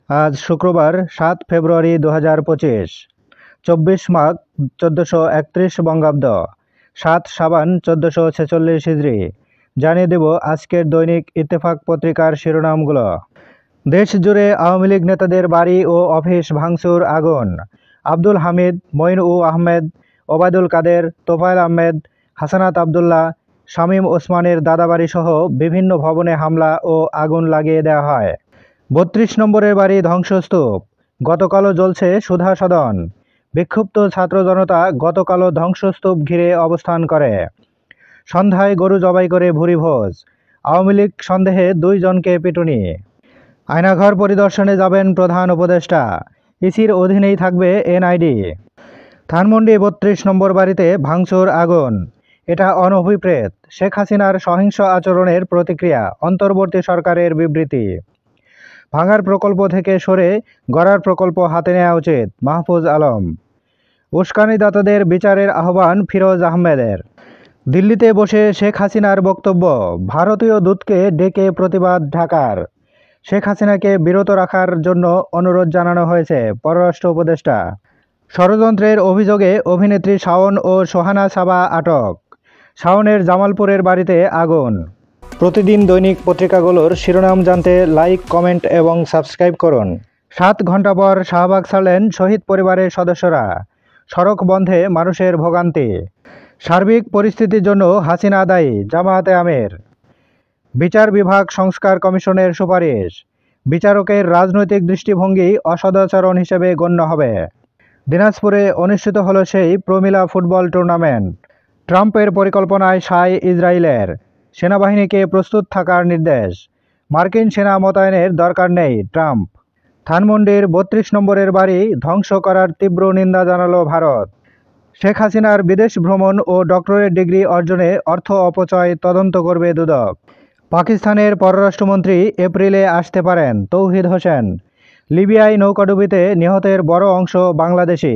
আজ শুক্রবার ৭ ফেব্রুয়ারি ২০২৫, ২৪ মাঘ ১৪৩১ বঙ্গাব্দ, ৭ সাবান ১৪৪৬ হিজরি। জানিয়ে দেব আজকের দৈনিক ইত্তেফাক পত্রিকার শিরোনামগুলো। দেশ জুড়ে আওয়ামী লীগ নেতাদের বাড়ি ও অফিস ভাঙচুর, আগুন। আব্দুল হামিদ, মঈন আহমেদ, ওবায়দুল কাদের, তোফায়েল আহমেদ, হাসানাত আবদুল্লাহ, শামীম ওসমানের দাদাবাড়ি সহ বিভিন্ন ভবনে হামলা ও আগুন লাগিয়ে দেওয়া হয়। ৩২ নম্বরের বাড়ি ধ্বংসস্তূপ, গতকালও জ্বলছে সুধা সদন। বিক্ষুব্ধ ছাত্র জনতা গতকালও ধ্বংসস্তূপ ঘিরে অবস্থান করে। সন্ধ্যায় গরু জবাই করে ভুরিভোজ, আওয়ামী লীগ সন্দেহে ২ জনকে পিটুনি। আয়নাঘর পরিদর্শনে যাবেন প্রধান উপদেষ্টা, ইসির অধীনেই থাকবে এনআইডি। ধানমন্ডি ৩২ নম্বর বাড়িতে ভাঙচুর, আগুন। এটা অনভিপ্রেত শেখ হাসিনার সহিংস আচরণের প্রতিক্রিয়া, অন্তর্বর্তী সরকারের বিবৃতি। ভাঙার প্রকল্প থেকে সরে গড়ার প্রকল্প হাতে নেওয়া উচিত, মাহফুজ আলম। উস্কানিদাতাদের বিচারের আহ্বান ফিরোজ আহমেদের। দিল্লিতে বসে শেখ হাসিনার বক্তব্য, ভারতীয় দূতকে ডেকে প্রতিবাদ ঢাকার। শেখ হাসিনাকে বিরত রাখার জন্য অনুরোধ জানানো হয়েছে, পররাষ্ট্র উপদেষ্টা। ষড়যন্ত্রের অভিযোগে অভিনেত্রী শাওন ও সোহানা সাবা আটক। শাওনের জামালপুরের বাড়িতে আগুন। প্রতিদিন দৈনিক পত্রিকাগুলোর শিরোনাম জানতে লাইক, কমেন্ট এবং সাবস্ক্রাইব করুন। 7 ঘন্টা পর শাহবাগ ছাড়লেন শহীদ পরিবারের সদস্যরা। সড়ক বন্ধে মানুষের ভোগান্তি। সার্বিক পরিস্থিতির জন্য হাসিনা দায়ী, জামায়াতে আমির। বিচার বিভাগ সংস্কার কমিশনের সুপারিশ, বিচারকের রাজনৈতিক দৃষ্টিভঙ্গি অসদাচরণ হিসেবে গণ্য হবে। দিনাজপুরে অনুষ্ঠিত হলো সেই প্রমিলা ফুটবল টুর্নামেন্ট। ট্রাম্পের পরিকল্পনায় সায় ইসরায়েলের, সেনাবাহিনীকে প্রস্তুত থাকার নির্দেশ। মার্কিন সেনা মোতায়েনের দরকার নেই, ট্রাম্প। ধানমন্ডির ৩২ নম্বরের বাড়ি ধ্বংস করার তীব্র নিন্দা জানালো ভারত। শেখ হাসিনার বিদেশ ভ্রমণ ও ডক্টরেট ডিগ্রি অর্জনে অর্থ অপচয় তদন্ত করবে দুদক। পাকিস্তানের পররাষ্ট্রমন্ত্রী এপ্রিলে আসতে পারেন, তৌহিদ হোসেন। লিবিয়ায় নৌকাডুবিতে নিহতের বড় অংশ বাংলাদেশি।